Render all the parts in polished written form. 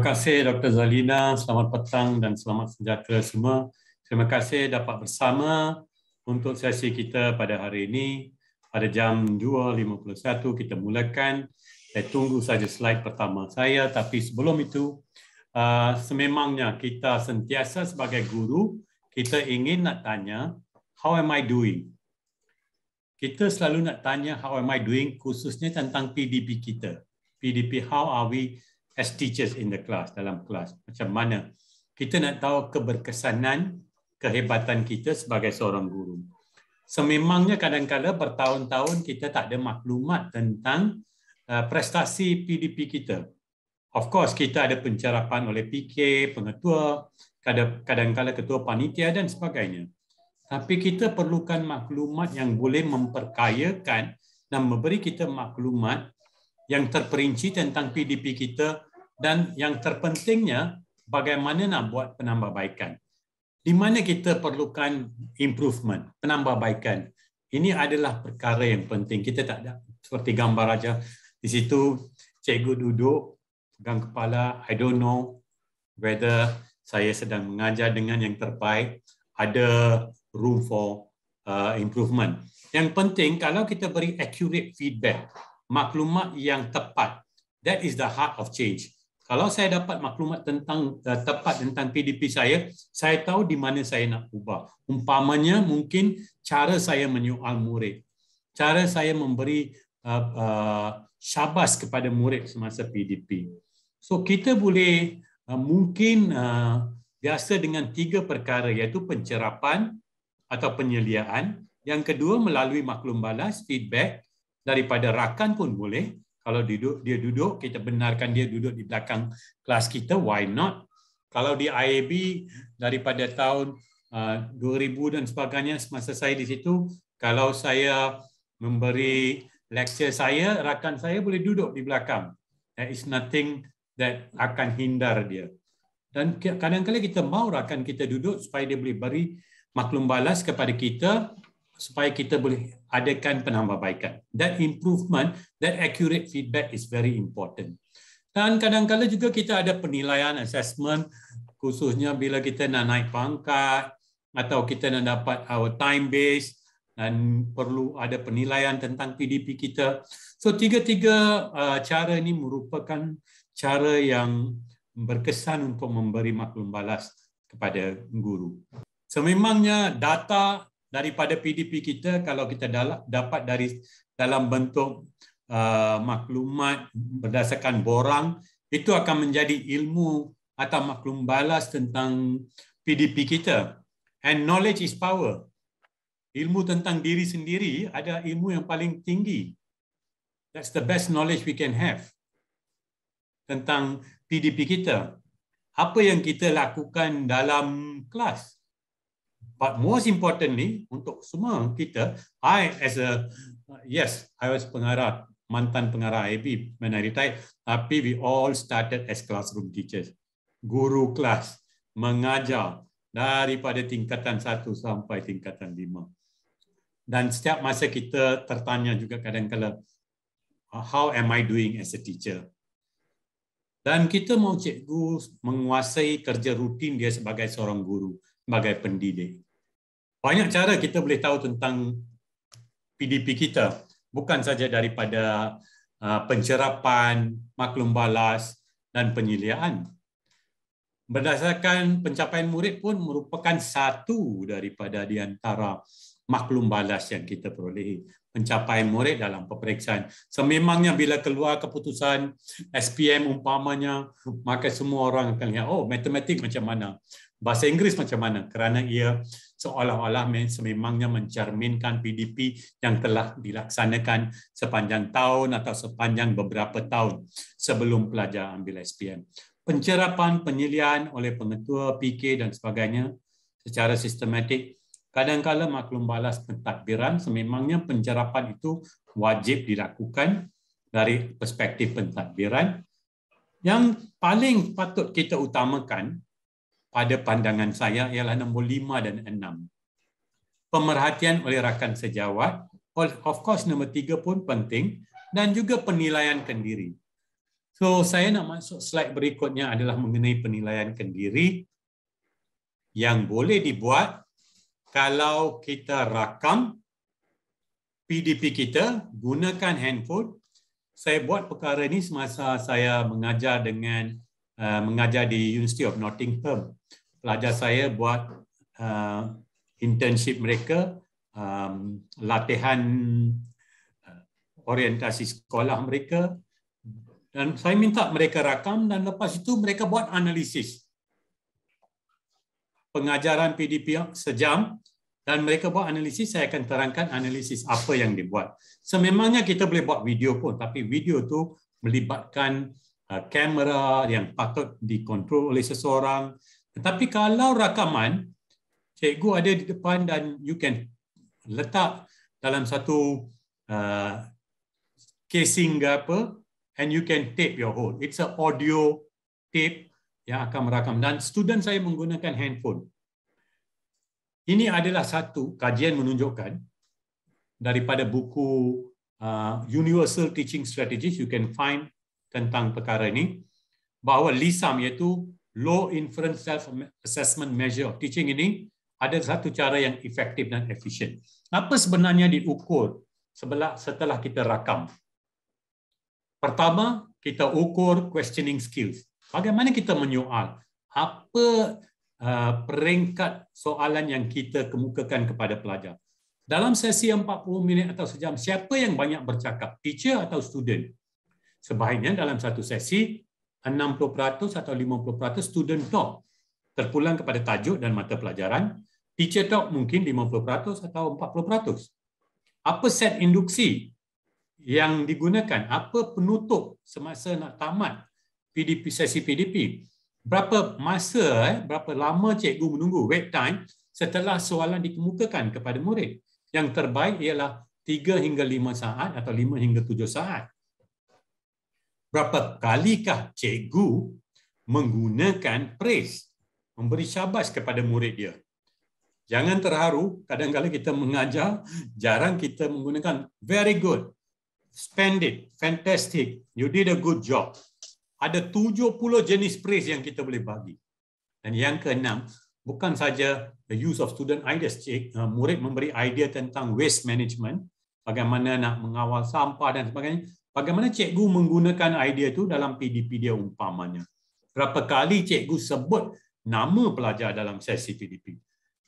kasih Dr. Zalina, selamat petang dan selamat sejahtera semua. Terima kasih dapat bersama untuk sesi kita pada hari ini. Pada jam 2.51 kita mulakan. Saya tunggu saja slide pertama saya, tapi sebelum itu, sememangnya kita sentiasa sebagai guru, kita ingin nak tanya, how am I doing? Kita selalu nak tanya how am I doing, khususnya tentang PDP kita. PDP, how are we as teachers in the class, dalam kelas. Macam mana? Kita nak tahu keberkesanan, kehebatan kita sebagai seorang guru. Sememangnya kadang-kadang bertahun-tahun kita tak ada maklumat tentang prestasi PDP kita. Of course, kita ada pencerapan oleh PK, pengetua, kadang-kadang ketua panitia dan sebagainya. Tapi kita perlukan maklumat yang boleh memperkayakan dan memberi kita maklumat yang terperinci tentang PDP kita dan yang terpentingnya bagaimana nak buat penambahbaikan. Di mana kita perlukan improvement, penambahbaikan. Ini adalah perkara yang penting. Kita tak ada seperti gambar aja. Di situ cikgu duduk, pegang kepala, I don't know whether saya sedang mengajar dengan yang terbaik, ada room for improvement. Yang penting kalau kita beri accurate feedback, maklumat yang tepat. That is the heart of change. Kalau saya dapat maklumat tentang tepat tentang PDP saya tahu di mana saya nak ubah. Umpamanya mungkin cara saya menyoal murid, cara saya memberi syabas kepada murid semasa PDP. So kita boleh mungkin biasa dengan 3 perkara, iaitu pencerapan atau penyeliaan. Yang kedua melalui maklum balas, feedback daripada rakan pun boleh. Kalau dia duduk, kita benarkan dia duduk di belakang kelas kita, why not? Kalau di IAB daripada tahun 2000 dan sebagainya, semasa saya di situ, kalau saya memberi lecture saya, rakan saya boleh duduk di belakang. There is nothing that akan hindar dia. Dan kadang-kadang kita mahu rakan kita duduk supaya dia boleh beri maklum balas kepada kita, supaya kita boleh adakan penambahbaikan. That improvement, that accurate feedback is very important. Dan kadang-kadang juga kita ada penilaian, assessment, khususnya bila kita nak naik pangkat atau kita nak dapat our time base dan perlu ada penilaian tentang PDP kita. So tiga-tiga cara ini merupakan cara yang berkesan untuk memberi maklum balas kepada guru. Sememangnya data daripada PDP kita, kalau kita dapat dalam bentuk maklumat berdasarkan borang, itu akan menjadi ilmu atau maklum balas tentang PDP kita. And knowledge is power. Ilmu tentang diri sendiri ada ilmu yang paling tinggi. That's the best knowledge we can have tentang PDP kita. Apa yang kita lakukan dalam kelas. But most importantly, untuk semua kita, I was pengarah, mantan pengarah IAB when I retired, tapi we all started as classroom teachers. Guru kelas, mengajar daripada tingkatan 1 sampai tingkatan 5. Dan setiap masa kita tertanya juga kadang-kadang, how am I doing as a teacher? Dan kita mahu cikgu menguasai kerja rutin dia sebagai seorang guru, sebagai pendidik. Banyak cara kita boleh tahu tentang PDP kita. Bukan saja daripada pencerapan, maklum balas dan penyeliaan. Berdasarkan pencapaian murid pun merupakan satu daripada di antara maklum balas yang kita perolehi. Pencapaian murid dalam peperiksaan. Sememangnya bila keluar keputusan SPM umpamanya, maka semua orang akan lihat, oh matematik macam mana, bahasa Inggeris macam mana, kerana ia seolah-olah sememangnya mencerminkan PDP yang telah dilaksanakan sepanjang tahun atau sepanjang beberapa tahun sebelum pelajar ambil SPM. Pencerapan, penyeliaan oleh pengetua, PK dan sebagainya secara sistematik. Kadang-kadang maklum balas pentadbiran, sememangnya pencerapan itu wajib dilakukan dari perspektif pentadbiran. Yang paling patut kita utamakan pada pandangan saya ialah nombor 5 dan 6. Pemerhatian oleh rakan sejawat, of course nombor 3 pun penting, dan juga penilaian kendiri. So, saya nak masuk slide berikutnya adalah mengenai penilaian kendiri yang boleh dibuat kalau kita rakam PDP kita, gunakan handphone. Saya buat perkara ini semasa saya mengajar mengajar di University of Nottingham. Pelajar saya buat internship mereka, latihan orientasi sekolah mereka, dan saya minta mereka rakam dan lepas itu mereka buat analisis. Pengajaran PDP sejam dan mereka buat analisis, saya akan terangkan analisis apa yang dibuat. Sememangnya kita boleh buat video pun, tapi video tu melibatkan kamera yang patut dikontrol oleh seseorang. Tetapi kalau rakaman, cikgu ada di depan dan you can letak dalam satu casing ke apa, and you can tape your whole. It's an audio tape yang akan merakam. Dan student saya menggunakan handphone. Ini adalah satu kajian menunjukkan daripada buku Universal Teaching Strategies, you can find tentang perkara ini, bahawa LISAM iaitu Low Inference Self-Assessment Measure of Teaching ini ada satu cara yang efektif dan efisien. Apa sebenarnya diukur setelah kita rakam? Pertama, kita ukur questioning skills. Bagaimana kita menyoal? Apa peringkat soalan yang kita kemukakan kepada pelajar? Dalam sesi 40 minit atau sejam, siapa yang banyak bercakap? Teacher atau student? Sebaiknya dalam satu sesi, 60% atau 50% student talk. Terpulang kepada tajuk dan mata pelajaran. Teacher talk mungkin 50% atau 40%. Apa set induksi yang digunakan? Apa penutup semasa nak tamat PDP, sesi PDP? Berapa masa, berapa lama cikgu menunggu, wait time, setelah soalan dikemukakan kepada murid? Yang terbaik ialah 3 hingga 5 saat atau 5 hingga 7 saat. Berapa kalikah cikgu menggunakan praise, memberi syabas kepada murid dia? Jangan terharu, kadang-kadang kita mengajar, jarang kita menggunakan very good, splendid, fantastic, you did a good job. Ada 70 jenis praise yang kita boleh bagi. Dan yang keenam, bukan saja the use of student ideas, murid memberi idea tentang waste management, bagaimana nak mengawal sampah dan sebagainya. Bagaimana cikgu menggunakan idea itu dalam PDP dia umpamanya. Berapa kali cikgu sebut nama pelajar dalam sesi PDP.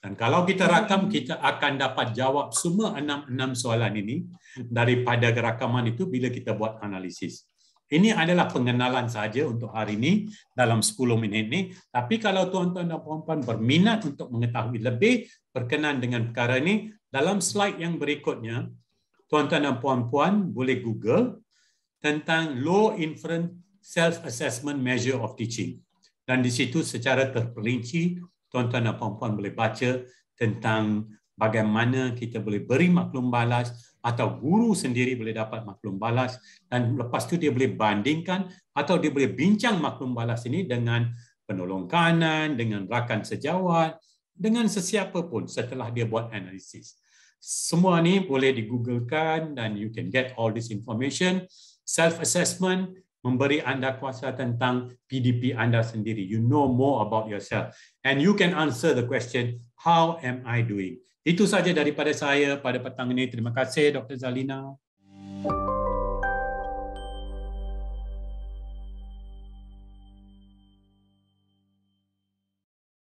Dan kalau kita rakam, kita akan dapat jawab semua 6 soalan ini daripada rakaman itu bila kita buat analisis. Ini adalah pengenalan saja untuk hari ini dalam 10 minit ini. Tapi kalau tuan-tuan dan puan-puan berminat untuk mengetahui lebih berkenan dengan perkara ini, dalam slide yang berikutnya, tuan-tuan dan puan-puan boleh Google tentang Low Inference Self-Assessment Measure of Teaching. Dan di situ secara terperinci, tuan-tuan dan puan-puan boleh baca tentang bagaimana kita boleh beri maklum balas atau guru sendiri boleh dapat maklum balas, dan lepas tu dia boleh bandingkan atau dia boleh bincang maklum balas ini dengan penolong kanan, dengan rakan sejawat, dengan sesiapa pun setelah dia buat analisis. Semua ni boleh di-googlekan dan you can get all this information. Self-assessment memberi anda kuasa tentang PDP anda sendiri. You know more about yourself. And you can answer the question, how am I doing? Itu saja daripada saya pada petang ini. Terima kasih Dr. Zalina.